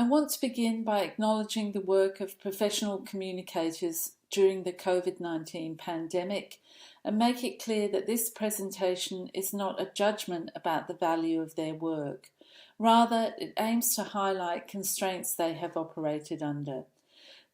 want to begin by acknowledging the work of professional communicators during the COVID-19 pandemic and make it clear that this presentation is not a judgment about the value of their work. Rather, it aims to highlight constraints they have operated under.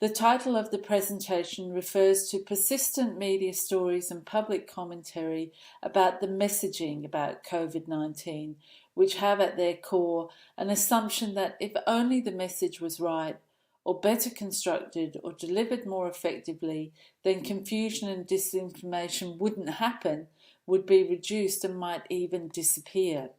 The title of the presentation refers to persistent media stories and public commentary about the messaging about COVID-19, which have at their core an assumption that if only the message was right, or better constructed, or delivered more effectively, then confusion and disinformation wouldn't happen, would be reduced and might even disappear.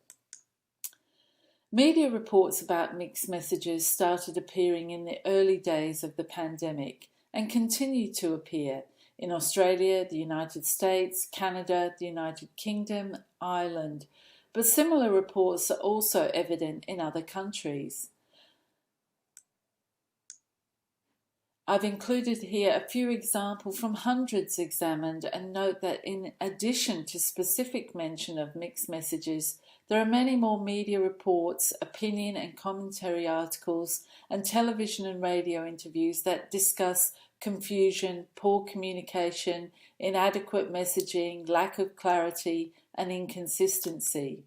Media reports about mixed messages started appearing in the early days of the pandemic and continue to appear in Australia, the United States, Canada, the United Kingdom, Ireland, but similar reports are also evident in other countries. I've included here a few examples from hundreds examined and note that in addition to specific mention of mixed messages, there are many more media reports, opinion and commentary articles, and television and radio interviews that discuss confusion, poor communication, inadequate messaging, lack of clarity, and inconsistency.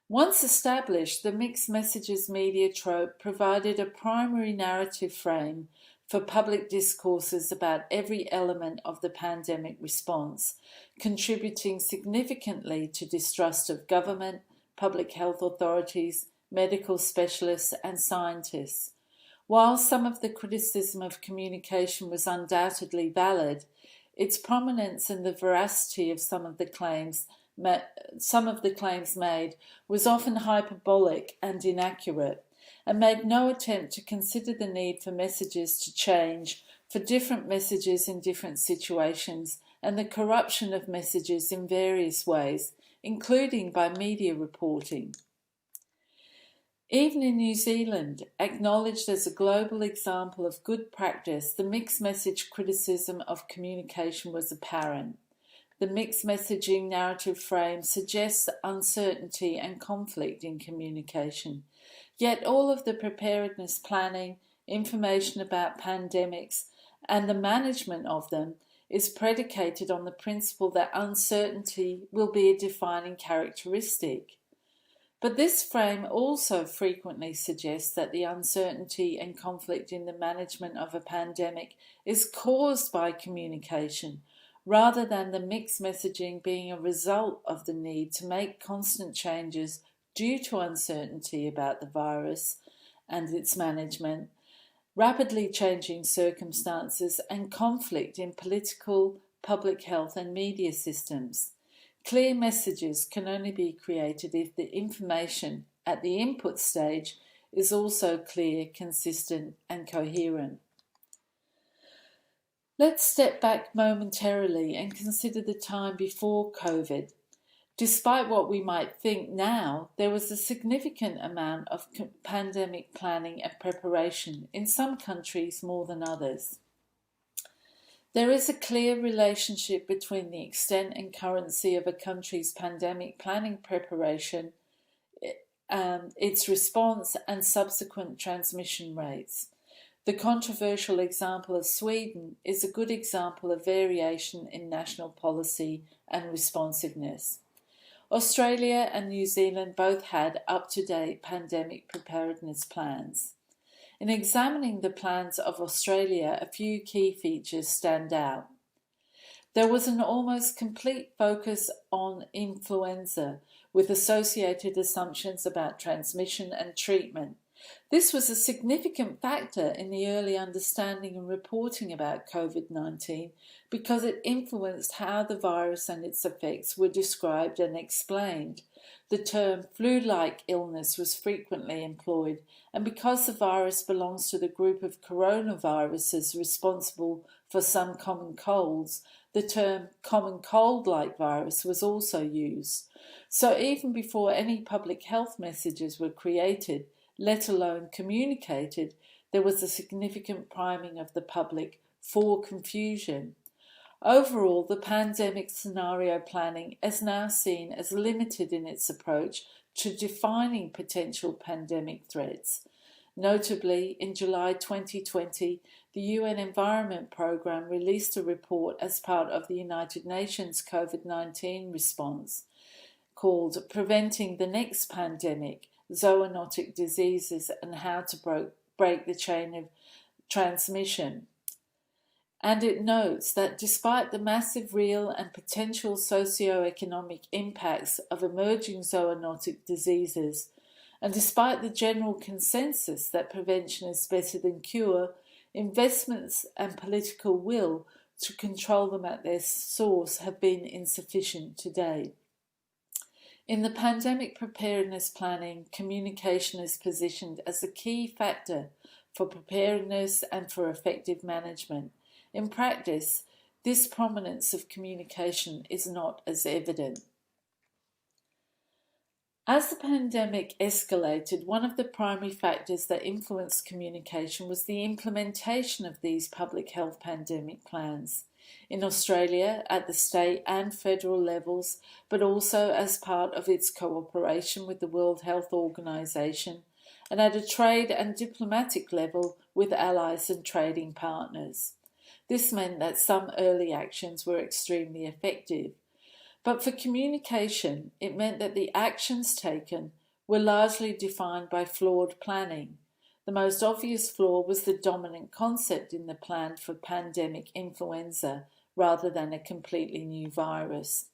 Once established, the mixed messages media trope provided a primary narrative frame for public discourses about every element of the pandemic response, contributing significantly to distrust of government, public health authorities, medical specialists and scientists. While some of the criticism of communication was undoubtedly valid, its prominence and the veracity of some of the claims made was often hyperbolic and inaccurate, and made no attempt to consider the need for messages to change, for different messages in different situations, and the corruption of messages in various ways, including by media reporting. Even in New Zealand, acknowledged as a global example of good practice, the mixed message criticism of communication was apparent. The mixed messaging narrative frame suggests uncertainty and conflict in communication. Yet all of the preparedness planning, information about pandemics, and the management of them is predicated on the principle that uncertainty will be a defining characteristic. But this frame also frequently suggests that the uncertainty and conflict in the management of a pandemic is caused by communication, rather than the mixed messaging being a result of the need to make constant changes due to uncertainty about the virus and its management, rapidly changing circumstances, and conflict in political, public health and media systems. Clear messages can only be created if the information at the input stage is also clear, consistent and coherent. Let's step back momentarily and consider the time before COVID. Despite what we might think now, there was a significant amount of pandemic planning and preparation, in some countries more than others. There is a clear relationship between the extent and currency of a country's pandemic planning preparation, its response and subsequent transmission rates. The controversial example of Sweden is a good example of variation in national policy and responsiveness. Australia and New Zealand both had up-to-date pandemic preparedness plans. In examining the plans of Australia, a few key features stand out. There was an almost complete focus on influenza, with associated assumptions about transmission and treatment. This was a significant factor in the early understanding and reporting about COVID-19 because it influenced how the virus and its effects were described and explained. The term flu-like illness was frequently employed, and because the virus belongs to the group of coronaviruses responsible for some common colds, the term common cold-like virus was also used. So even before any public health messages were created, let alone communicated, there was a significant priming of the public for confusion. Overall, the pandemic scenario planning is now seen as limited in its approach to defining potential pandemic threats. Notably, in July 2020, the UN Environment Programme released a report as part of the United Nations COVID-19 response called Preventing the Next Pandemic, Zoonotic Diseases and How to Break the Chain of Transmission. And it notes that despite the massive real and potential socio-economic impacts of emerging zoonotic diseases, and despite the general consensus that prevention is better than cure, investments and political will to control them at their source have been insufficient today. In the pandemic preparedness planning, communication is positioned as a key factor for preparedness and for effective management. In practice, this prominence of communication is not as evident. As the pandemic escalated, one of the primary factors that influenced communication was the implementation of these public health pandemic plans. In Australia, at the state and federal levels, but also as part of its cooperation with the World Health Organization, and at a trade and diplomatic level with allies and trading partners. This meant that some early actions were extremely effective. But for communication, it meant that the actions taken were largely defined by flawed planning. The most obvious flaw was the dominant concept in the plan for pandemic influenza rather than a completely new virus.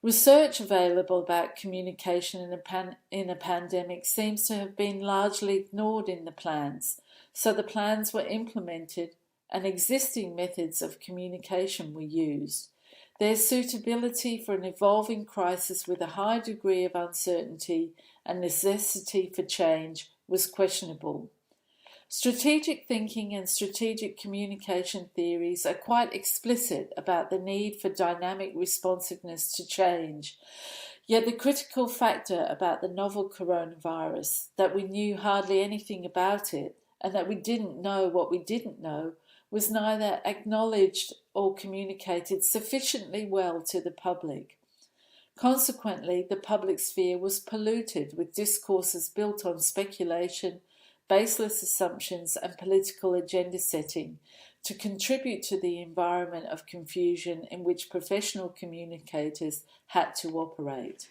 Research available about communication in a pandemic seems to have been largely ignored in the plans, so the plans were implemented and existing methods of communication were used. Their suitability for an evolving crisis with a high degree of uncertainty and necessity for change was questionable. Strategic thinking and strategic communication theories are quite explicit about the need for dynamic responsiveness to change. Yet the critical factor about the novel coronavirus, that we knew hardly anything about it and that we didn't know what we didn't know, was neither acknowledged or communicated sufficiently well to the public. Consequently, the public sphere was polluted with discourses built on speculation, baseless assumptions, and political agenda setting to contribute to the environment of confusion in which professional communicators had to operate.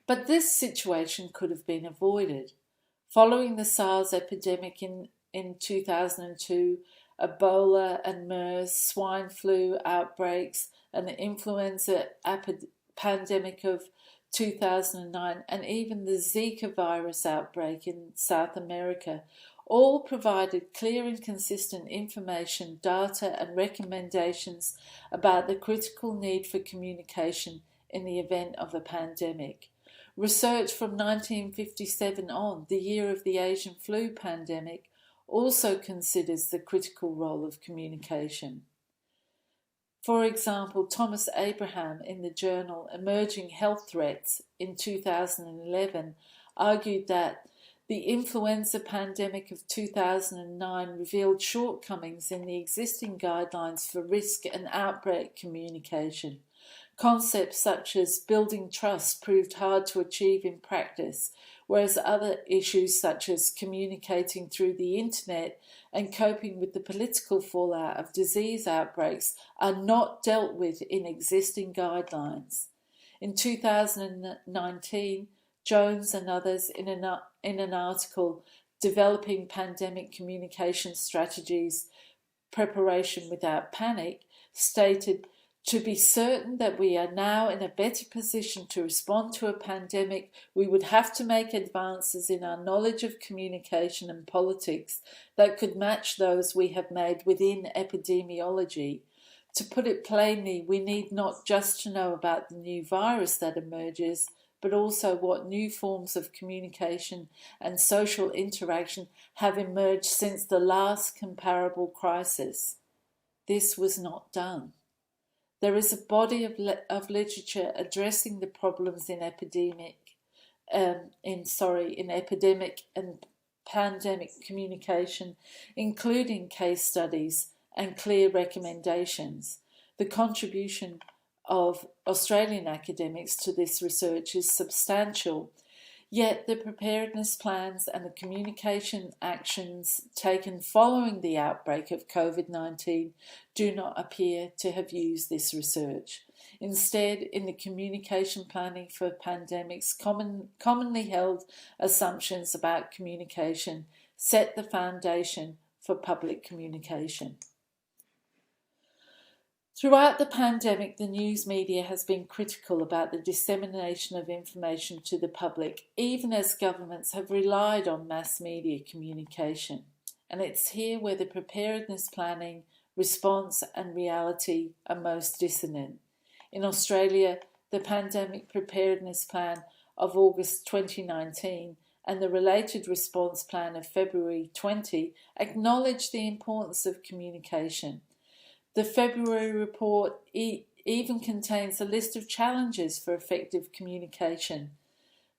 But this situation could have been avoided. Following the SARS epidemic in 2002, Ebola and MERS, swine flu outbreaks, and the influenza pandemic of 2009, and even the Zika virus outbreak in South America, all provided clear and consistent information, data, and recommendations about the critical need for communication in the event of a pandemic. Research from 1957 on, the year of the Asian flu pandemic, also considers the critical role of communication. For example, Thomas Abraham in the journal Emerging Health Threats in 2011 argued that the influenza pandemic of 2009 revealed shortcomings in the existing guidelines for risk and outbreak communication. Concepts such as building trust proved hard to achieve in practice, whereas other issues such as communicating through the internet and coping with the political fallout of disease outbreaks are not dealt with in existing guidelines. In 2019, Jones and others in an article Developing Pandemic Communication Strategies, Preparation Without Panic, stated, "To be certain that we are now in a better position to respond to a pandemic, we would have to make advances in our knowledge of communication and politics that could match those we have made within epidemiology. To put it plainly, we need not just to know about the new virus that emerges, but also what new forms of communication and social interaction have emerged since the last comparable crisis." This was not done. There is a body of literature addressing the problems in epidemic and pandemic communication, including case studies and clear recommendations. The contribution of Australian academics to this research is substantial, Yet the preparedness plans and the communication actions taken following the outbreak of COVID-19 do not appear to have used this research. Instead, in the communication planning for pandemics, commonly held assumptions about communication set the foundation for public communication. Throughout the pandemic, the news media has been critical about the dissemination of information to the public, even as governments have relied on mass media communication. And it's here where the preparedness planning, response and reality are most dissonant. In Australia, the Pandemic Preparedness Plan of August 2019 and the related response plan of February 20 acknowledge the importance of communication. The February report even contains a list of challenges for effective communication,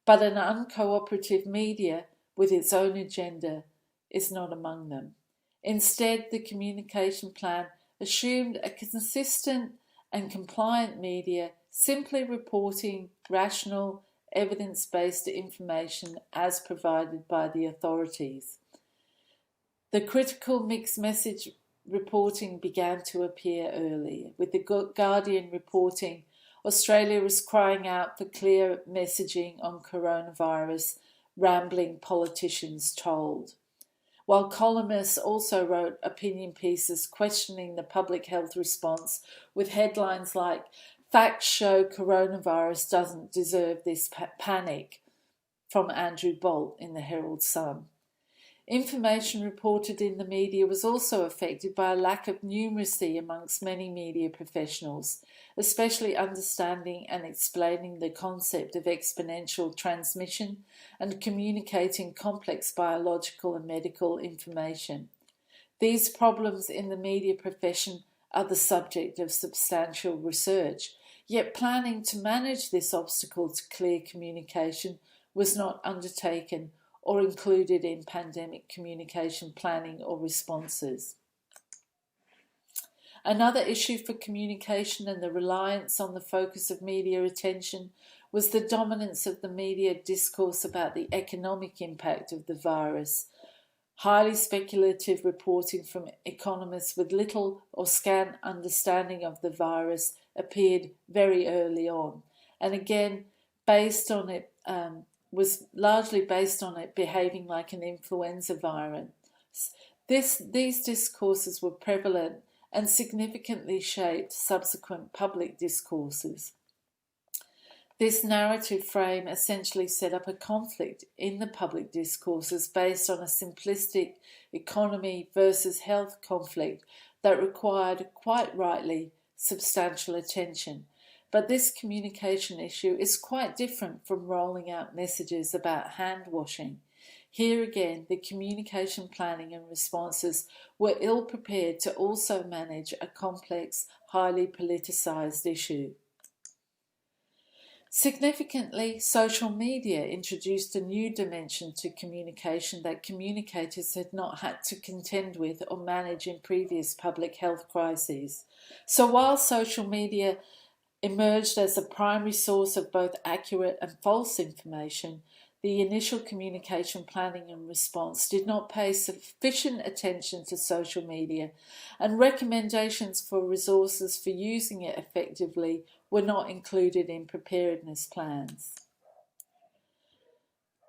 but an uncooperative media with its own agenda is not among them. Instead, the communication plan assumed a consistent and compliant media simply reporting rational, evidence-based information as provided by the authorities. The critical mixed message reporting began to appear early. With the Guardian reporting, Australia was crying out for clear messaging on coronavirus, rambling politicians told. While columnists also wrote opinion pieces questioning the public health response with headlines like, "Facts show coronavirus doesn't deserve this panic," from Andrew Bolt in the Herald Sun. Information reported in the media was also affected by a lack of numeracy amongst many media professionals, especially understanding and explaining the concept of exponential transmission and communicating complex biological and medical information. These problems in the media profession are the subject of substantial research, yet planning to manage this obstacle to clear communication was not undertaken or included in pandemic communication planning or responses. Another issue for communication and the reliance on the focus of media attention was the dominance of the media discourse about the economic impact of the virus. Highly speculative reporting from economists with little or scant understanding of the virus appeared very early on, and again, was largely based on it behaving like an influenza virus. These discourses were prevalent and significantly shaped subsequent public discourses. This narrative frame essentially set up a conflict in the public discourses based on a simplistic economy versus health conflict that required, quite rightly, substantial attention. But this communication issue is quite different from rolling out messages about hand washing. Here again, the communication planning and responses were ill prepared to also manage a complex, highly politicised issue. Significantly, social media introduced a new dimension to communication that communicators had not had to contend with or manage in previous public health crises. So while social media emerged as a primary source of both accurate and false information, the initial communication planning and response did not pay sufficient attention to social media, and recommendations for resources for using it effectively were not included in preparedness plans.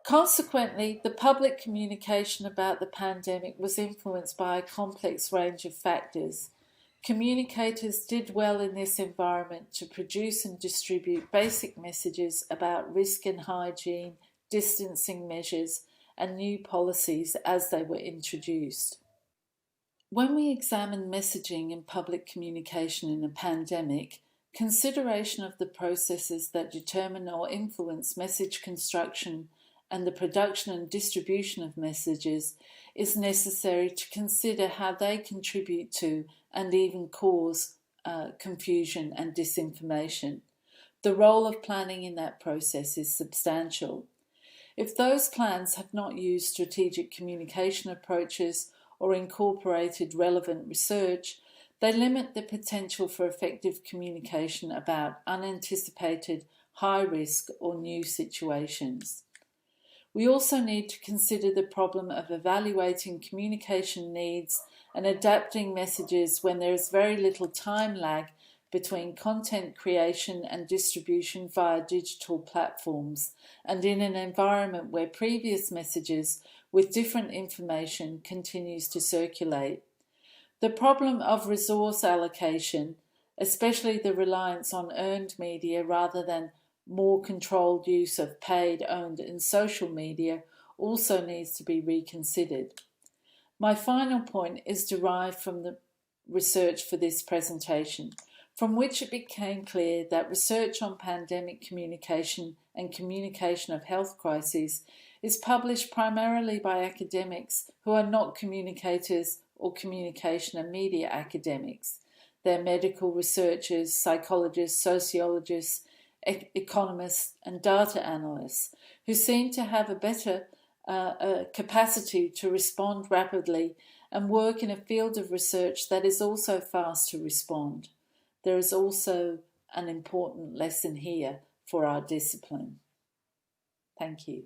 Consequently, the public communication about the pandemic was influenced by a complex range of factors. Communicators did well in this environment to produce and distribute basic messages about risk and hygiene, distancing measures, and new policies as they were introduced. When we examine messaging in public communication in a pandemic, consideration of the processes that determine or influence message construction and the production and distribution of messages is necessary to consider how they contribute to and even cause confusion and disinformation. The role of planning in that process is substantial. If those plans have not used strategic communication approaches or incorporated relevant research, they limit the potential for effective communication about unanticipated, high-risk or new situations. We also need to consider the problem of evaluating communication needs and adapting messages when there is very little time lag between content creation and distribution via digital platforms, and in an environment where previous messages with different information continues to circulate. The problem of resource allocation, especially the reliance on earned media rather than more controlled use of paid, owned, and social media, also needs to be reconsidered. My final point is derived from the research for this presentation, from which it became clear that research on pandemic communication and communication of health crises is published primarily by academics who are not communicators or communication and media academics. They're medical researchers, psychologists, sociologists, economists, and data analysts who seem to have a better capacity to respond rapidly and work in a field of research that is also fast to respond. There is also an important lesson here for our discipline. Thank you.